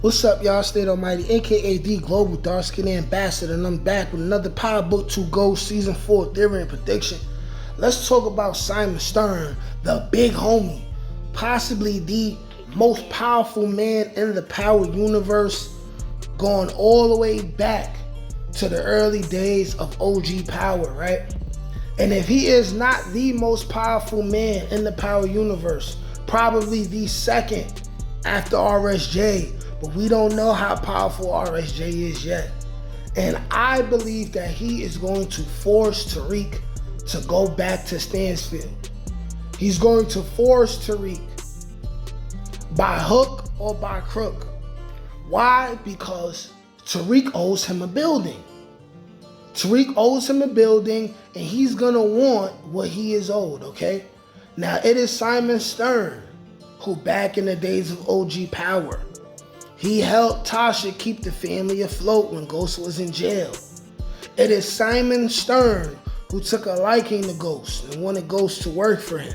What's up, y'all? State Almighty, aka the Global Dark Skin Ambassador, and I'm back with another Power Book 2 Go Season 4 Theory and Prediction. Let's talk about Simon Stern, the big homie, possibly the most powerful man in the Power universe, going all the way back to the early days of OG Power, right? And if he is not the most powerful man in the Power universe, probably the second after RSJ, but we don't know how powerful RSJ is yet. And I believe that he is going to force Tariq to go back to Stansfeild. He's going to force Tariq by hook or by crook. Why? Because Tariq owes him a building. Tariq owes him a building, and he's gonna want what he is owed, okay? Now, it is Simon Stern who, back in the days of OG Power, he helped Tasha keep the family afloat when Ghost was in jail. It is Simon Stern who took a liking to Ghost and wanted Ghost to work for him.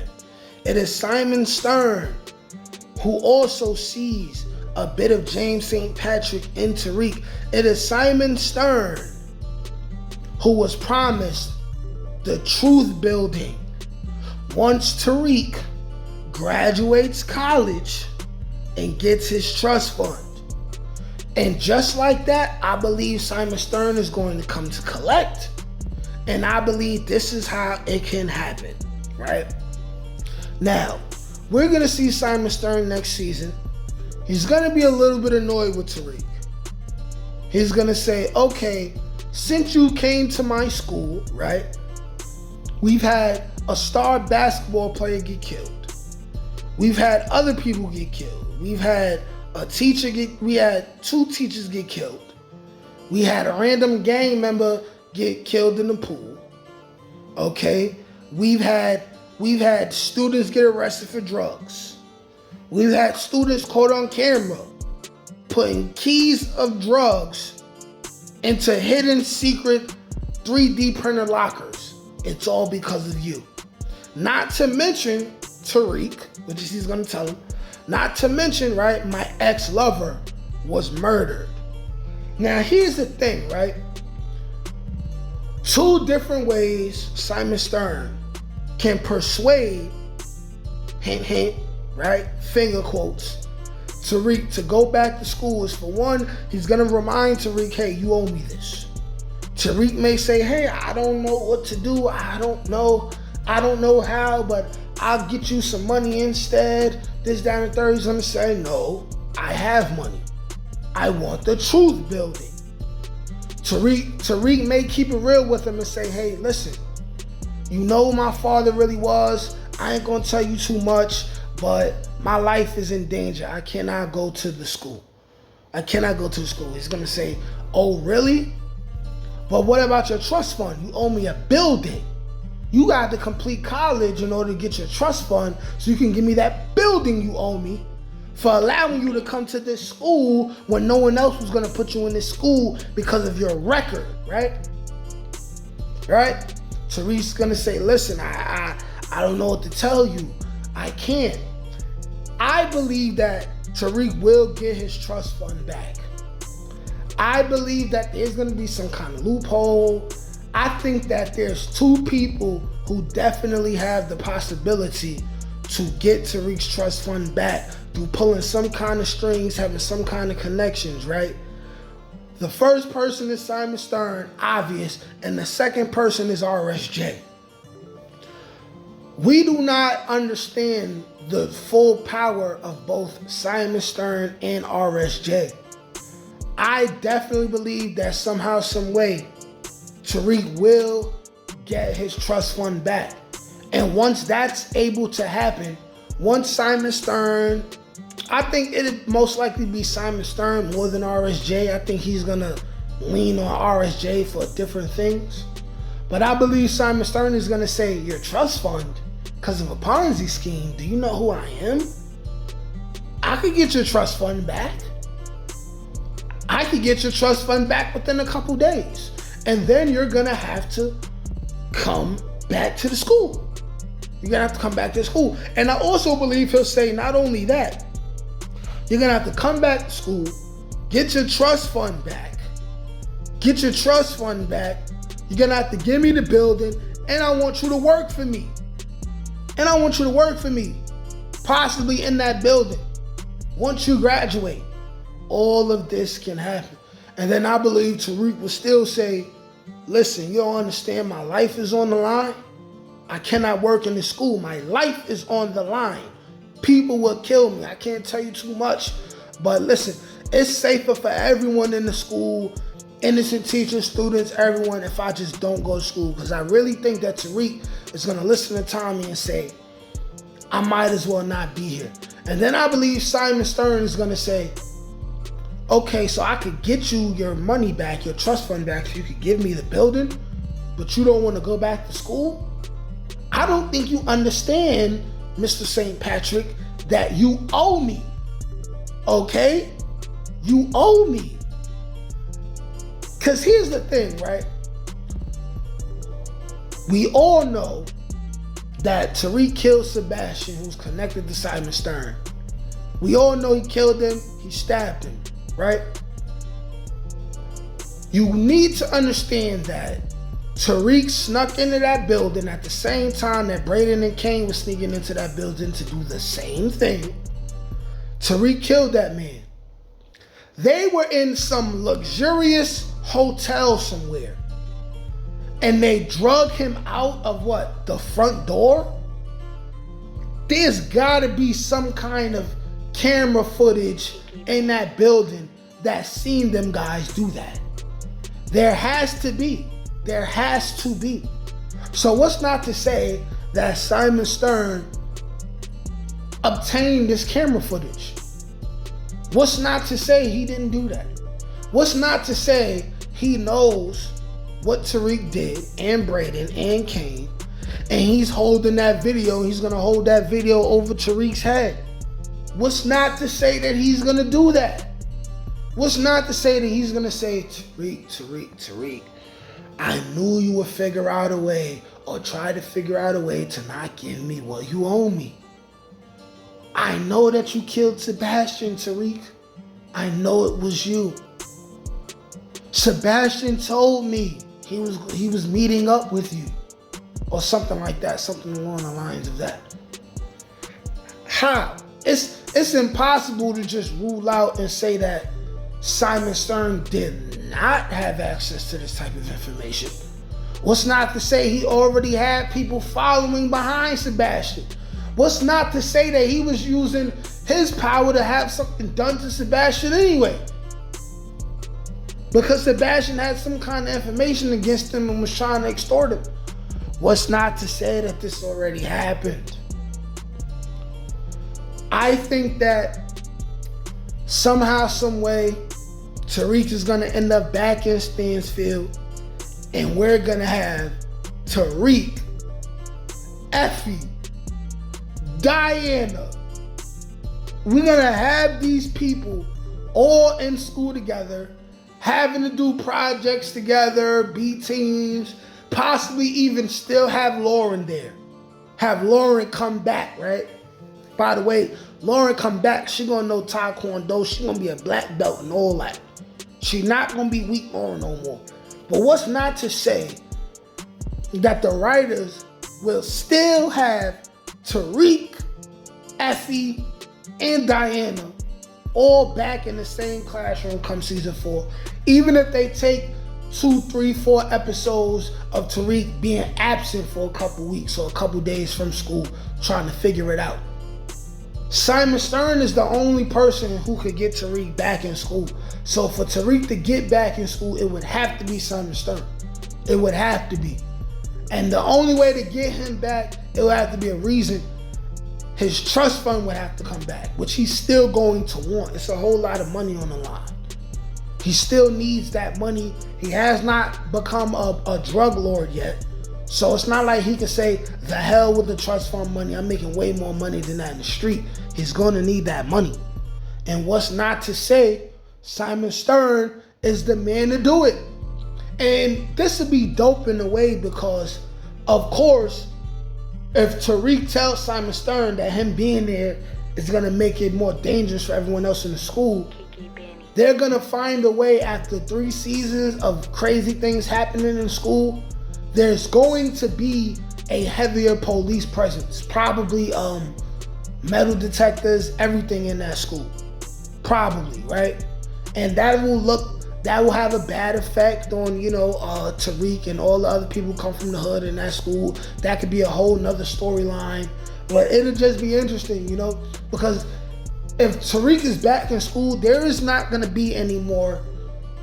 It is Simon Stern who also sees a bit of James St. Patrick in Tariq. It is Simon Stern who was promised the Truth Building once Tariq graduates college and gets his trust fund. And just like that, I believe Simon Stern is going to come to collect. And I believe this is how it can happen, right? Now, we're going to see Simon Stern next season. He's going to be a little bit annoyed with Tariq. He's going to say, okay, since you came to my school, right, we've had a star basketball player get killed. We've had other people get killed. We've had we had 2 teachers get killed. We had a random gang member get killed in the pool. Okay? We've had students get arrested for drugs. We've had students caught on camera putting keys of drugs into hidden secret 3D printer lockers. It's all because of you. Not to mention Tariq, which he's gonna tell him. Not to mention, right, my ex-lover was murdered. Now, here's the thing, right? 2 different ways Simon Stern can persuade, hint, hint, right, finger quotes, Tariq to go back to school is, for one, he's gonna remind Tariq, hey, you owe me this. Tariq may say, hey, I don't know what to do. I don't know how, but I'll get you some money instead. This, that, and the third. He's gonna say, no, I have money. I want the Truth Building. Tariq may keep it real with him and say, hey, listen, you know who my father really was. I ain't gonna tell you too much, but my life is in danger. I cannot go to the school. He's gonna say, oh, really? But what about your trust fund? You owe me a building. You got to complete college in order to get your trust fund so you can give me that building you owe me for allowing you to come to this school when no one else was going to put you in this school because of your record, right? Right? Tariq's going to say, listen, I don't know what to tell you. I can't. I believe that Tariq will get his trust fund back. I believe that there's going to be some kind of loophole. I think that there's 2 people who definitely have the possibility to get Tariq's trust fund back through pulling some kind of strings, having some kind of connections, right? The first person is Simon Stern, obvious, and the second person is RSJ. We do not understand the full power of both Simon Stern and RSJ. I definitely believe that somehow, some way, Tariq will get his trust fund back. And once that's able to happen, once Simon Stern, I think it'd most likely be Simon Stern more than RSJ. I think he's gonna lean on RSJ for different things. But I believe Simon Stern is gonna say, your trust fund, because of a Ponzi scheme, do you know who I am? I could get your trust fund back. I could get your trust fund back within a couple days. And then you're gonna have to come back to the school. You're gonna have to come back to school. And I also believe he'll say not only that, you're gonna have to come back to school, Get your trust fund back. Get your trust fund back. You're gonna have to give me the building, and I want you to work for me. And I want you to work for me, possibly in that building. Once you graduate, all of this can happen. And then I believe Tariq will still say, listen, you don't understand, my life is on the line. I cannot work in this school. My life is on the line. People will kill me. I can't tell you too much, but listen, it's safer for everyone in the school, innocent teachers, students, everyone, if I just don't go to school. Because I really think that Tariq is going to listen to Tommy and say, I might as well not be here. And then I believe Simon Stern is going to say, okay, so I could get you your money back, your trust fund back, so you could give me the building, but you don't want to go back to school? I don't think you understand, Mr. St. Patrick, that you owe me. Okay? You owe me. Because here's the thing, right? We all know that Tariq killed Sebastian, who's connected to Simon Stern. We all know he killed him, he stabbed him, right? You need to understand that Tariq snuck into that building at the same time that Braden and Kane were sneaking into that building to do the same thing. Tariq killed that man. They were in some luxurious hotel somewhere, and they drug him out of what? The front door? There's gotta be some kind of camera footage in that building that seen them guys do that. There has to be. There has to be. So what's not to say that Simon Stern obtained this camera footage? What's not to say he didn't do that? What's not to say he knows what Tariq did, and Braden and Kane, and he's holding that video, he's gonna hold that video over Tariq's head? What's not to say that he's gonna do that? What's not to say that he's gonna say, Tariq, I knew you would figure out a way, or try to figure out a way to not give me what you owe me. I know that you killed Sebastian, Tariq. I know it was you. Sebastian told me he was meeting up with you, or something like that, something along the lines of that. How? It's impossible to just rule out and say that Simon Stern did not have access to this type of information. What's not to say he already had people following behind Sebastian? What's not to say that he was using his power to have something done to Sebastian anyway? Because Sebastian had some kind of information against him and was trying to extort him. What's not to say that this already happened? I think that somehow, some way, Tariq is going to end up back in Stansfeild, and we're going to have Tariq, Effie, Diana. We're going to have these people all in school together, having to do projects together, be teams, possibly even still have Lauren there. Have Lauren come back, right? By the way, Lauren come back, she gonna know Taekwondo, she gonna be a black belt and all that. She not gonna be weak Lauren no more. But what's not to say that the writers will still have Tariq, Effie, and Diana all back in the same classroom come season 4. Even if they take 2, 3, 4 episodes of Tariq being absent for a couple weeks or a couple days from school trying to figure it out. Simon Stern is the only person who could get Tariq back in school. So for Tariq to get back in school, it would have to be Simon Stern. It would have to be. And the only way to get him back, it would have to be a reason. His trust fund would have to come back, which he's still going to want. It's a whole lot of money on the line. He still needs that money. He has not become a drug lord yet. So it's not like he can say, the hell with the trust fund money. I'm making way more money than that in the street. He's going to need that money. And what's not to say, Simon Stern is the man to do it. And this would be dope in a way because, of course, if Tariq tells Simon Stern that him being there is going to make it more dangerous for everyone else in the school, they're gonna find a way after 3 seasons of crazy things happening in school. There's going to be a heavier police presence, probably metal detectors, everything in that school, probably, right? And that will have a bad effect on, Tariq and all the other people who come from the hood in that school. That could be a whole nother storyline, but it'll just be interesting, because if Tariq is back in school, there is not gonna be any more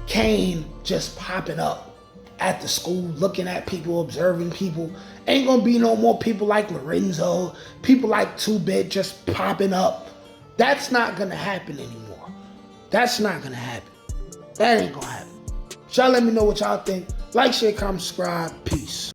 Kane just popping up at the school, looking at people, observing people. Ain't gonna be no more people like Lorenzo, people like 2-Bit just popping up. That's not gonna happen anymore. That's not gonna happen. That ain't gonna happen. Y'all let me know what y'all think. Like, share, comment, subscribe. Peace.